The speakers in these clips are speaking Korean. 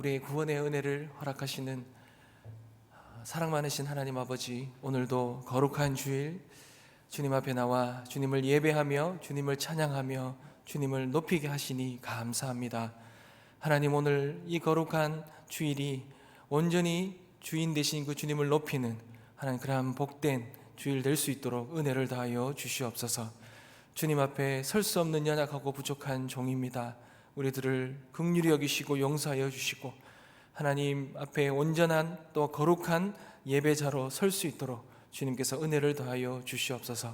우리의 구원의 은혜를 허락하시는 사랑 많으신 하나님 아버지, 오늘도 거룩한 주일 주님 앞에 나와 주님을 예배하며 주님을 찬양하며 주님을 높이게 하시니 감사합니다. 하나님, 오늘 이 거룩한 주일이 온전히 주인 되신 그 주님을 높이는 하나님 그러한 복된 주일 될 수 있도록 은혜를 다하여 주시옵소서. 주님 앞에 설 수 없는 연약하고 부족한 종입니다. 우리들을 긍휼히 여기시고 용서하여 주시고 하나님 앞에 온전한 또 거룩한 예배자로 설 수 있도록 주님께서 은혜를 더하여 주시옵소서.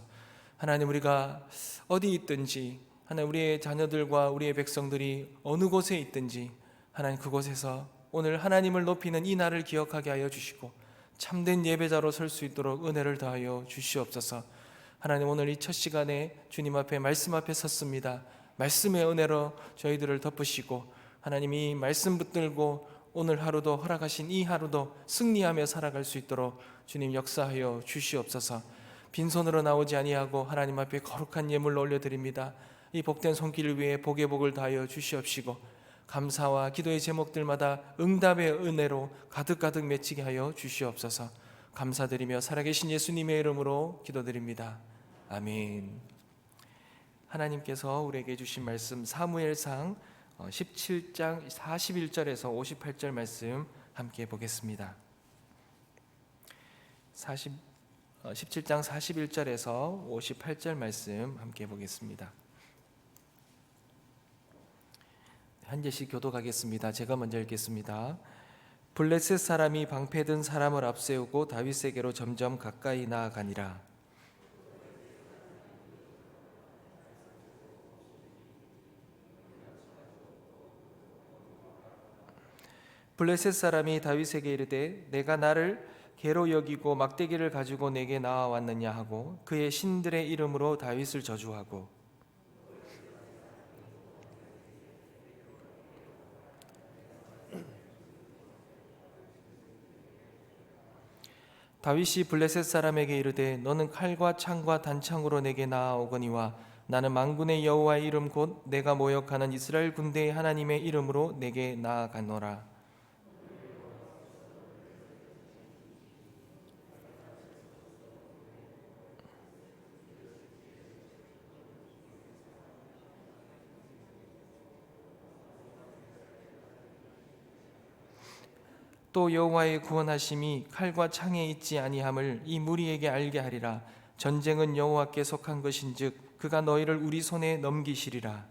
하나님, 우리가 어디 있든지 하나님, 우리의 자녀들과 우리의 백성들이 어느 곳에 있든지 하나님 그곳에서 오늘 하나님을 높이는 이 날을 기억하게 하여 주시고 참된 예배자로 설 수 있도록 은혜를 더하여 주시옵소서. 하나님, 오늘 이 첫 시간에 주님 앞에 말씀 앞에 섰습니다. 말씀의 은혜로 저희들을 덮으시고 하나님이 말씀 붙들고 오늘 하루도 허락하신 이 하루도 승리하며 살아갈 수 있도록 주님 역사하여 주시옵소서. 빈손으로 나오지 아니하고 하나님 앞에 거룩한 예물로 올려드립니다. 이 복된 손길을 위해 복의 복을 다하여 주시옵시고 감사와 기도의 제목들마다 응답의 은혜로 가득가득 맺히게 하여 주시옵소서. 감사드리며 살아계신 예수님의 이름으로 기도드립니다. 아멘. 하나님께서 우리에게 주신 말씀 사무엘상 17장 41절에서 58절 말씀 함께 보겠습니다. 17장 41절에서 58절 말씀 함께 보겠습니다. 한 절씩 교독하겠습니다. 제가 먼저 읽겠습니다. 블레셋 사람이 방패든 사람을 앞세우고 다윗에게로 점점 가까이 나아가니라. 블레셋 사람이 다윗에게 이르되 내가 나를 개로 여기고 막대기를 가지고 내게 나아왔느냐 하고 그의 신들의 이름으로 다윗을 저주하고 다윗이 블레셋 사람에게 이르되 너는 칼과 창과 단창으로 내게 나아오거니와 나는 만군의 여호와의 이름 곧 내가 모욕하는 이스라엘 군대의 하나님의 이름으로 내게 나아가노라. 또 여호와의 구원하심이 칼과 창에 있지 아니함을 이 무리에게 알게 하리라. 전쟁은 여호와께 속한 것인즉 그가 너희를 우리 손에 넘기시리라.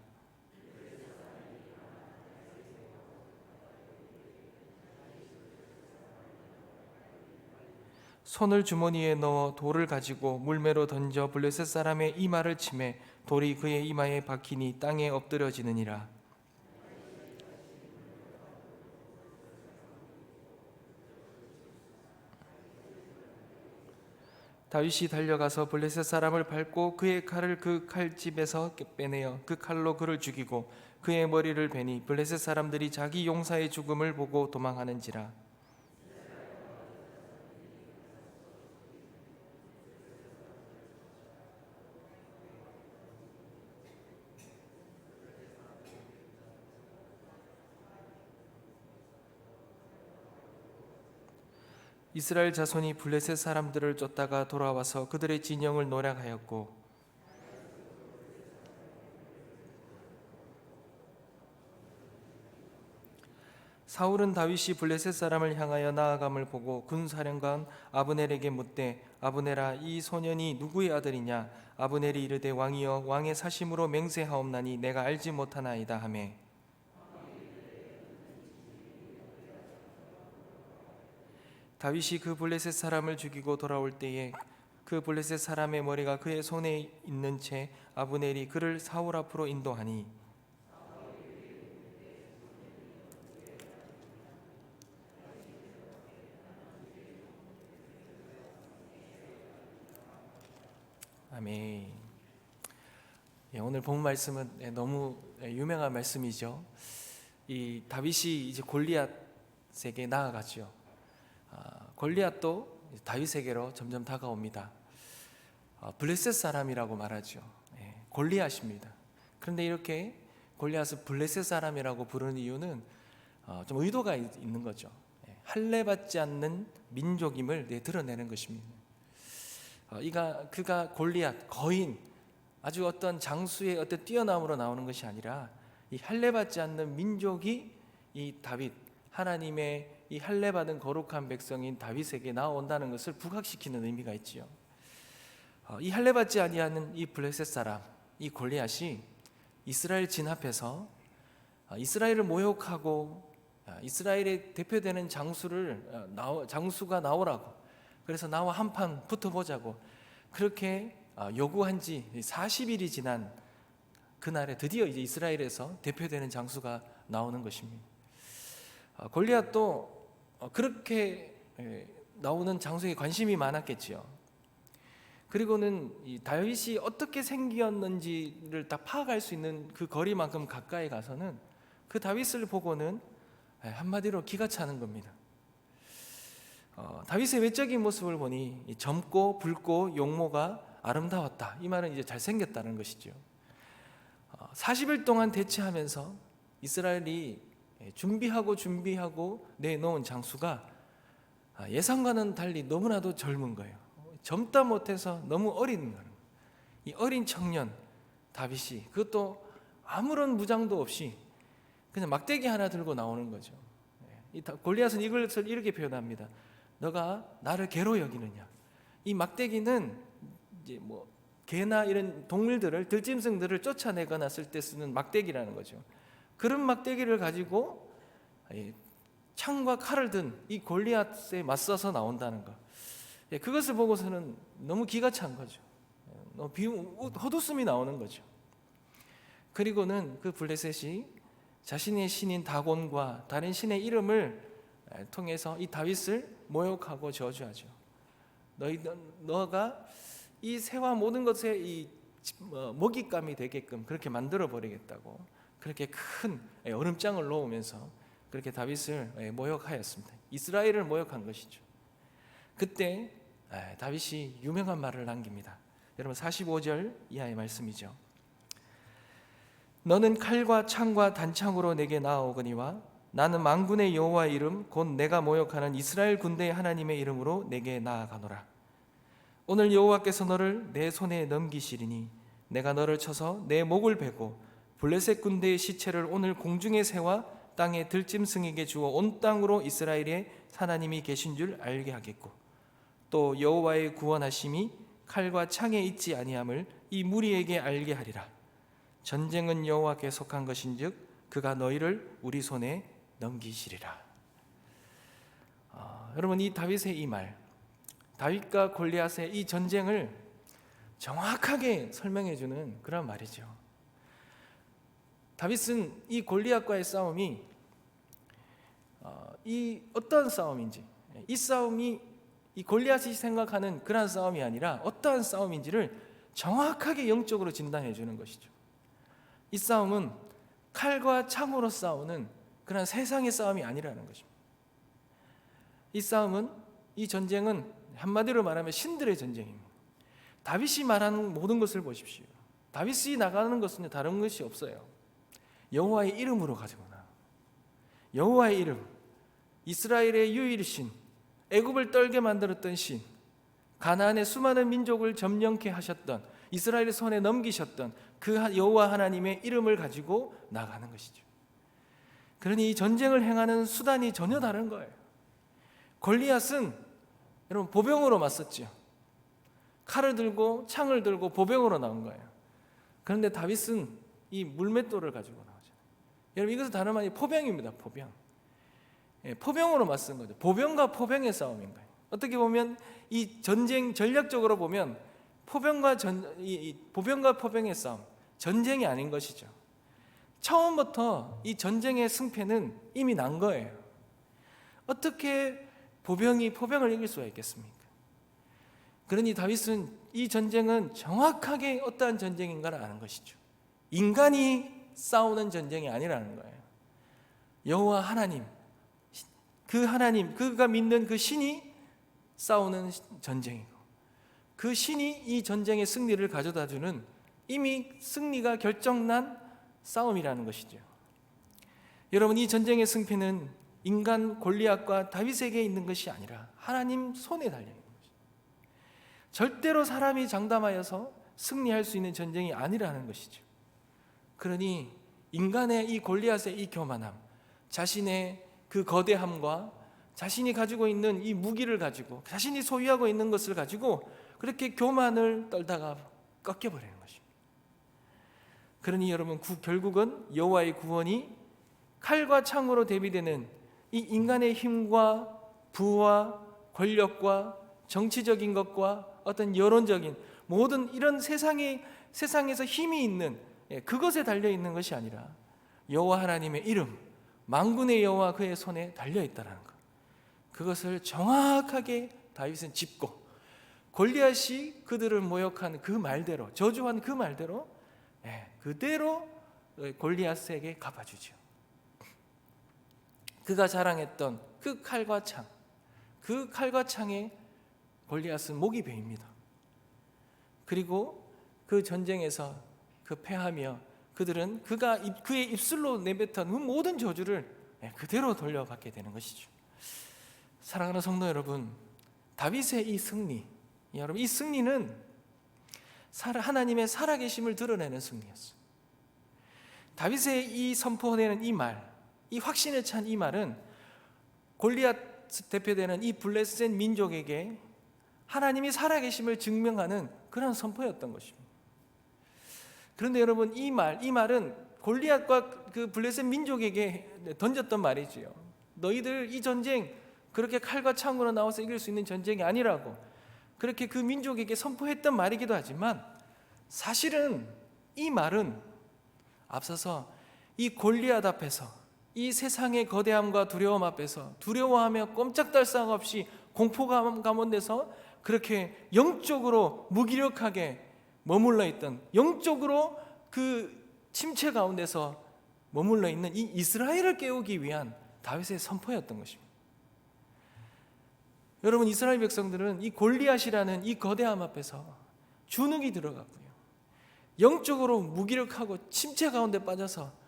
손을 주머니에 넣어 돌을 가지고 물매로 던져 블레셋 사람의 이마를 치매 돌이 그의 이마에 박히니 땅에 엎드려지느니라. 다윗이 달려가서 블레셋 사람을 밟고 그의 칼을 그 칼집에서 빼내어 그 칼로 그를 죽이고 그의 머리를 베니 블레셋 사람들이 자기 용사의 죽음을 보고 도망하는지라. 이스라엘 자손이 블레셋 사람들을 쫓다가 돌아와서 그들의 진영을 노략하였고 사울은 다윗이 블레셋 사람을 향하여 나아감을 보고 군사령관 아브넬에게 묻되 아브넬아, 이 소년이 누구의 아들이냐? 아브넬이 이르되 왕이여 왕의 사심으로 맹세하옵나니 내가 알지 못하나이다 하매 다윗이 그 블레셋 사람을 죽이고 돌아올 때에 그 블레셋 사람의 머리가 그의 손에 있는 채 아브넬이 그를 사울 앞으로 인도하니 아멘. 오늘 본 말씀은 너무 유명한 말씀이죠. 이 다윗이 이제 골리앗에게 나아가죠. 골리앗도 다윗에게로 점점 다가옵니다. 블레셋 사람이라고 말하죠. 골리앗입니다. 그런데 이렇게 골리앗을 블레셋 사람이라고 부르는 이유는 좀 의도가 있는 거죠. 할례받지 않는 민족임을 드러내는 것입니다. 그가 골리앗, 거인, 아주 어떤 장수의 어떤 뛰어남으로 나오는 것이 아니라 이 할례받지 않는 민족이 이 다윗, 하나님의 이 할례받은 거룩한 백성인 다윗에게 나온다는 것을 부각시키는 의미가 있지요. 이 할례받지 아니하는 이 블레셋 사람, 이 골리앗이 이스라엘 진압해서 이스라엘을 모욕하고 이스라엘의 대표되는 장수가 나오라고, 그래서 나와 한판 붙어보자고 그렇게 요구한 지 40일이 지난 그날에 드디어 이제 이스라엘에서 대표되는 장수가 나오는 것입니다. 골리앗도 그렇게 나오는 장수에 관심이 많았겠지요. 그리고는 이 다윗이 어떻게 생겼는지를 딱 파악할 수 있는 그 거리만큼 가까이 가서는 그 다윗을 보고는 한마디로 기가 차는 겁니다. 다윗의 외적인 모습을 보니 젊고 붉고 용모가 아름다웠다. 이 말은 이제 잘생겼다는 것이죠. 40일 동안 대치하면서 이스라엘이 준비하고 내놓은 장수가 예상과는 달리 너무나도 젊은 거예요. 젊다 못해서 너무 어린 거예요. 이 어린 청년 다윗이, 그것도 아무런 무장도 없이 그냥 막대기 하나 들고 나오는 거죠. 골리앗은 이것을 이렇게 표현합니다. 너가 나를 개로 여기느냐. 이 막대기는 이제 뭐 개나 이런 동물들을, 들짐승들을 쫓아내거나 쓸 때 쓰는 막대기라는 거죠. 그런 막대기를 가지고 창과 칼을 든 이 골리앗에 맞서서 나온다는 것, 그것을 보고서는 너무 기가 찬 거죠. 헛웃음이 나오는 거죠. 그리고는 그 블레셋이 자신의 신인 다곤과 다른 신의 이름을 통해서 이 다윗을 모욕하고 저주하죠. 너가 이 새와 모든 것에 이 먹잇감이 되게끔 그렇게 만들어 버리겠다고, 그렇게 큰 얼음장을 놓으면서 그렇게 다윗을 모욕하였습니다. 이스라엘을 모욕한 것이죠. 그때 다윗이 유명한 말을 남깁니다. 여러분 45절 이하의 말씀이죠. 너는 칼과 창과 단창으로 내게 나아오거니와 나는 만군의 여호와의 이름 곧 내가 모욕하는 이스라엘 군대의 하나님의 이름으로 내게 나아가노라. 오늘 여호와께서 너를 내 손에 넘기시리니 내가 너를 쳐서 내 목을 베고 블레셋 군대의 시체를 오늘 공중의 새와 땅의 들짐승에게 주어 온 땅으로 이스라엘의 하나님이 계신 줄 알게 하겠고 또 여호와의 구원하심이 칼과 창에 있지 아니함을 이 무리에게 알게 하리라. 전쟁은 여호와께 속한 것인즉 그가 너희를 우리 손에 넘기시리라. 여러분, 이 다윗의 이 말, 다윗과 골리앗의 이 전쟁을 정확하게 설명해 주는 그런 말이죠. 다윗은 이 골리앗과의 싸움이 이 어떠한 싸움인지, 이 싸움이 이 골리앗이 생각하는 그런 싸움이 아니라 어떠한 싸움인지를 정확하게 영적으로 진단해 주는 것이죠. 이 싸움은 칼과 창으로 싸우는 그런 세상의 싸움이 아니라는 것입니다. 이 싸움은, 이 전쟁은 한마디로 말하면 신들의 전쟁입니다. 다윗이 말하는 모든 것을 보십시오. 다윗이 나가는 것은 다른 것이 없어요. 여호와의 이름으로 가지고 나와. 여호와의 이름, 이스라엘의 유일신, 애굽을 떨게 만들었던 신, 가나안의 수많은 민족을 점령케 하셨던, 이스라엘의 손에 넘기셨던 그 여호와 하나님의 이름을 가지고 나가는 것이죠. 그러니 이 전쟁을 행하는 수단이 전혀 다른 거예요. 골리앗은 여러분 보병으로 맞섰죠. 칼을 들고 창을 들고 보병으로 나온 거예요. 그런데 다윗은 이 물맷돌을 가지고 나오죠. 여러분, 이것은 다름 아닌 포병입니다. 포병. 포병으로 맞선 거죠. 보병과 포병의 싸움인 거예요. 어떻게 보면 이 전쟁 전략적으로 보면 보병과 포병의 싸움, 전쟁이 아닌 것이죠. 처음부터 이 전쟁의 승패는 이미 난 거예요. 어떻게 보병이 포병을 이길 수가 있겠습니까? 그러니 다윗은 이 전쟁은 정확하게 어떠한 전쟁인가를 아는 것이죠. 인간이 싸우는 전쟁이 아니라는 거예요. 여호와 하나님, 그 하나님, 그가 믿는 그 신이 싸우는 전쟁이고, 그 신이 이 전쟁의 승리를 가져다주는 이미 승리가 결정난 싸움이라는 것이죠. 여러분, 이 전쟁의 승패는 인간 골리앗과 다윗에게 있는 것이 아니라 하나님 손에 달려 있는 것입니다. 절대로 사람이 장담하여서 승리할 수 있는 전쟁이 아니라는 것이죠. 그러니 인간의 이 골리앗의 이 교만함, 자신의 그 거대함과 자신이 가지고 있는 이 무기를 가지고, 자신이 소유하고 있는 것을 가지고 그렇게 교만을 떨다가 꺾여버리는 것입니다. 그러니 여러분, 결국은 여호와의 구원이 칼과 창으로 대비되는 이 인간의 힘과 부와 권력과 정치적인 것과 어떤 여론적인 모든 이런 세상에서 힘이 있는 그것에 달려 있는 것이 아니라 여호와 하나님의 이름, 만군의 여호와 그의 손에 달려 있다는 것, 그것을 정확하게 다윗은 짚고 골리앗이 그들을 모욕한 그 말대로, 저주한 그 말대로 그대로 골리앗에게 갚아주죠. 그가 자랑했던 그 칼과 창, 그 칼과 창에 골리앗은 목이 베입니다. 그리고 그 전쟁에서 그 패하며 그들은 그의 입술로 내뱉은 그 모든 저주를 그대로 돌려받게 되는 것이죠. 사랑하는 성도 여러분, 다윗의 이 승리, 여러분, 이 승리는 하나님의 살아계심을 드러내는 승리였어요. 다윗의 이 선포되는 이 말, 이 확신에 찬 이 말은 골리앗 대표되는 이 블레셋 민족에게 하나님이 살아계심을 증명하는 그런 선포였던 것입니다. 그런데 여러분, 이 말은 골리앗과 그 블레셋 민족에게 던졌던 말이지요. 너희들 이 전쟁 그렇게 칼과 창으로 나와서 이길 수 있는 전쟁이 아니라고 그렇게 그 민족에게 선포했던 말이기도 하지만, 사실은 이 말은 앞서서 이 골리앗 앞에서, 이 세상의 거대함과 두려움 앞에서 두려워하며 꼼짝달 새 없이 공포감 가운데서 그렇게 영적으로 무기력하게 머물러 있던, 영적으로 그 침체 가운데서 머물러 있는 이 이스라엘을 깨우기 위한 다윗의 선포였던 것입니다. 여러분, 이스라엘 백성들은 이 골리앗이라는 이 거대함 앞에서 주눅이 들어갔고요, 영적으로 무기력하고 침체 가운데 빠져서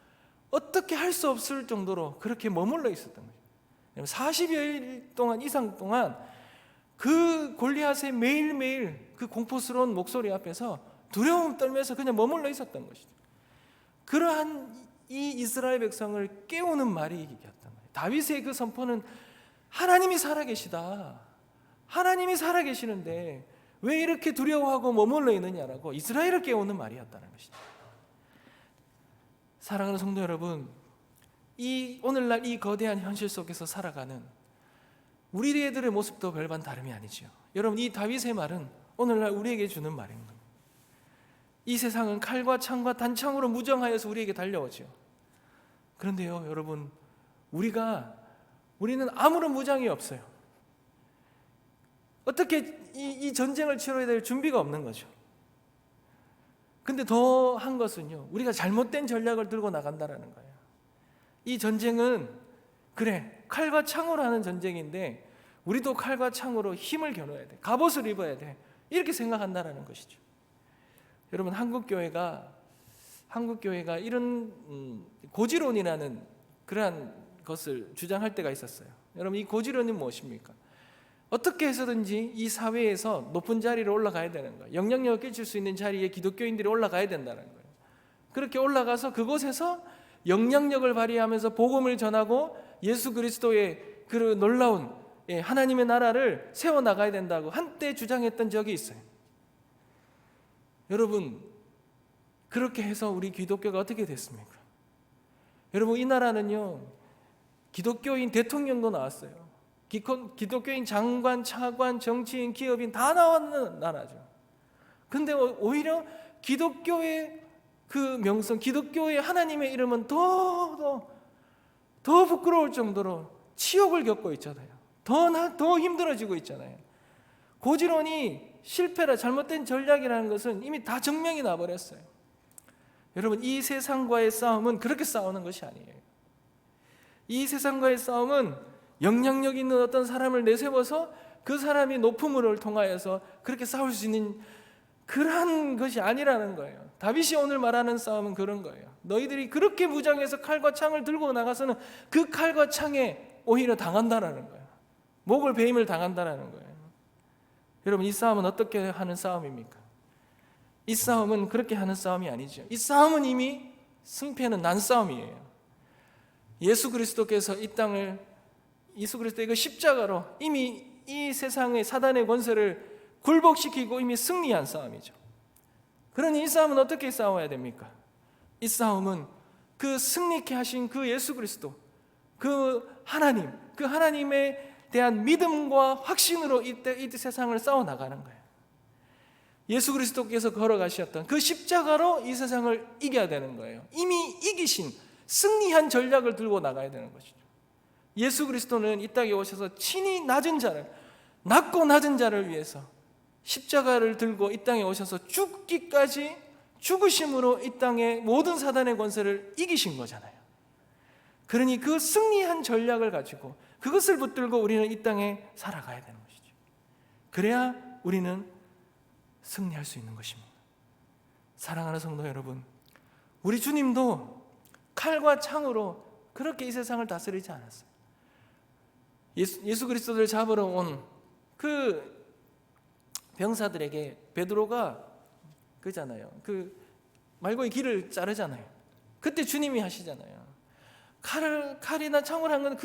어떻게 할 수 없을 정도로 그렇게 머물러 있었던 거예요. 40여일 동안 이상 동안 그 골리앗의 매일매일 그 공포스러운 목소리 앞에서 두려움 떨면서 그냥 머물러 있었던 것이죠. 그러한 이 이스라엘 백성을 깨우는 말이었던 거예요. 다윗의 그 선포는 하나님이 살아계시다, 하나님이 살아계시는데 왜 이렇게 두려워하고 머물러 있느냐라고 이스라엘을 깨우는 말이었다는 것이죠. 사랑하는 성도 여러분, 오늘날 이 거대한 현실 속에서 살아가는 우리들의 모습도 별반 다름이 아니죠. 여러분, 이 다윗의 말은 오늘날 우리에게 주는 말입니다. 이 세상은 칼과 창과 단창으로 무정하여서 우리에게 달려오죠. 그런데요, 여러분, 우리는 아무런 무장이 없어요. 어떻게 이 전쟁을 치러야 될 준비가 없는 거죠. 근데 더 한 것은요, 우리가 잘못된 전략을 들고 나간다라는 거예요. 이 전쟁은 그래, 칼과 창으로 하는 전쟁인데 우리도 칼과 창으로 힘을 겨눠야 돼, 갑옷을 입어야 돼, 이렇게 생각한다라는 것이죠. 여러분, 한국교회가 이런 고지론이라는 그러한 것을 주장할 때가 있었어요. 여러분, 이 고지론이 무엇입니까? 어떻게 해서든지 이 사회에서 높은 자리로 올라가야 되는 거예요. 영향력을 끼칠 수 있는 자리에 기독교인들이 올라가야 된다는 거예요. 그렇게 올라가서 그곳에서 영향력을 발휘하면서 복음을 전하고 예수 그리스도의 그 놀라운 하나님의 나라를 세워나가야 된다고 한때 주장했던 적이 있어요. 여러분, 그렇게 해서 우리 기독교가 어떻게 됐습니까? 여러분, 이 나라는요, 기독교인 대통령도 나왔어요. 기독교인 장관, 차관, 정치인, 기업인 다 나왔는 나라죠. 그런데 오히려 기독교의 그 명성, 기독교의 하나님의 이름은 더 부끄러울 정도로 치욕을 겪고 있잖아요. 더 힘들어지고 있잖아요. 고지론이 실패라, 잘못된 전략이라는 것은 이미 다 증명이 나버렸어요. 여러분, 이 세상과의 싸움은 그렇게 싸우는 것이 아니에요. 이 세상과의 싸움은 영향력 있는 어떤 사람을 내세워서 그 사람이 높음을 통하여서 그렇게 싸울 수 있는 그러한 것이 아니라는 거예요. 다윗이 오늘 말하는 싸움은 그런 거예요. 너희들이 그렇게 무장해서 칼과 창을 들고 나가서는 그 칼과 창에 오히려 당한다라는 거예요. 목을 베임을 당한다라는 거예요. 여러분, 이 싸움은 어떻게 하는 싸움입니까? 이 싸움은 그렇게 하는 싸움이 아니죠. 이 싸움은 이미 승패는 난 싸움이에요. 예수 그리스도께서 이 땅을, 예수 그리스도의 그 십자가로 이미 이 세상의 사단의 권세를 굴복시키고 이미 승리한 싸움이죠. 그러니 이 싸움은 어떻게 싸워야 됩니까? 이 싸움은 그 승리케 하신 그 예수 그리스도, 그 하나님, 그 하나님에 대한 믿음과 확신으로 이 세상을 싸워나가는 거예요. 예수 그리스도께서 걸어가셨던 그 십자가로 이 세상을 이겨야 되는 거예요. 이미 이기신 승리한 전략을 들고 나가야 되는 것이죠. 예수 그리스도는 이 땅에 오셔서 친히 낮고 낮은 자를 위해서 십자가를 들고 이 땅에 오셔서 죽기까지 죽으심으로 이 땅의 모든 사단의 권세를 이기신 거잖아요. 그러니 그 승리한 전략을 가지고 그것을 붙들고 우리는 이 땅에 살아가야 되는 것이죠. 그래야 우리는 승리할 수 있는 것입니다. 사랑하는 성도 여러분, 우리 주님도 칼과 창으로 그렇게 이 세상을 다스리지 않았어요. 예수 그리스도를 잡으러 온 그 병사들에게 베드로가 그잖아요. 그 말고의 길을 자르잖아요. 그때 주님이 하시잖아요. 칼이나 창을 한 건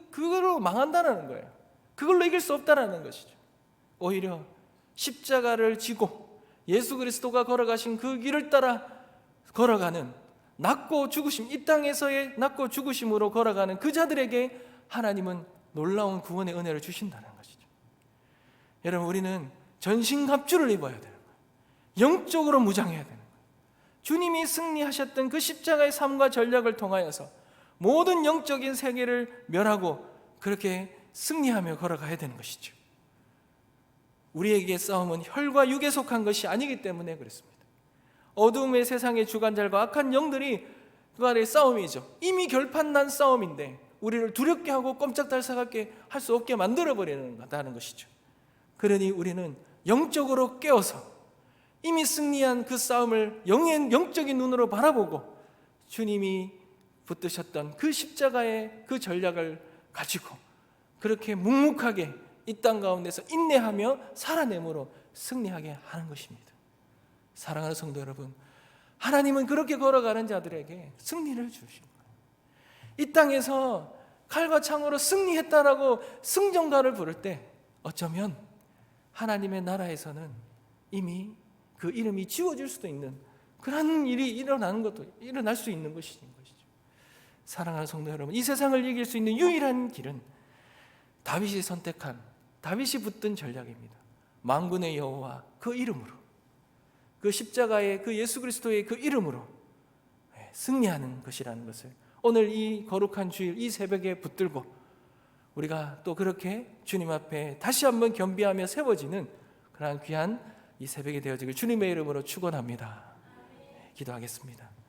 그걸로 망한다는 거예요. 그걸로 이길 수 없다라는 것이죠. 오히려 십자가를 지고 예수 그리스도가 걸어가신 그 길을 따라 걸어가는 낮고 죽으심, 이 땅에서의 낮고 죽으심으로 걸어가는 그 자들에게 하나님은 놀라운 구원의 은혜를 주신다는 것이죠. 여러분, 우리는 전신갑주를 입어야 되는 거예요. 영적으로 무장해야 되는 거예요. 주님이 승리하셨던 그 십자가의 삶과 전략을 통하여서 모든 영적인 세계를 멸하고 그렇게 승리하며 걸어가야 되는 것이죠. 우리에게 싸움은 혈과 육에 속한 것이 아니기 때문에 그렇습니다. 어두움의 세상의 주관자들과 악한 영들이 그 아래의 싸움이죠. 이미 결판난 싸움인데 우리를 두렵게 하고 꼼짝달싹하게 할 수 없게 만들어버리는 것이죠. 그러니 우리는 영적으로 깨어서 이미 승리한 그 싸움을 영적인 눈으로 바라보고 주님이 붙드셨던 그 십자가의 그 전략을 가지고 그렇게 묵묵하게 이 땅 가운데서 인내하며 살아내므로 승리하게 하는 것입니다. 사랑하는 성도 여러분, 하나님은 그렇게 걸어가는 자들에게 승리를 주신 거예요. 이 땅에서 칼과 창으로 승리했다라고 승전가를 부를 때 어쩌면 하나님의 나라에서는 이미 그 이름이 지워질 수도 있는 그런 일이 일어날 수 있는 것이죠. 사랑하는 성도 여러분, 이 세상을 이길 수 있는 유일한 길은 다윗이 선택한, 다윗이 붙든 전략입니다. 만군의 여호와 그 이름으로, 그 십자가의 그 예수 그리스도의 그 이름으로 승리하는 것이라는 것을 오늘 이 거룩한 주일, 이 새벽에 붙들고 우리가 또 그렇게 주님 앞에 다시 한번 겸비하며 세워지는 그러한 귀한 이 새벽이 되어지길 주님의 이름으로 축원합니다. 기도하겠습니다.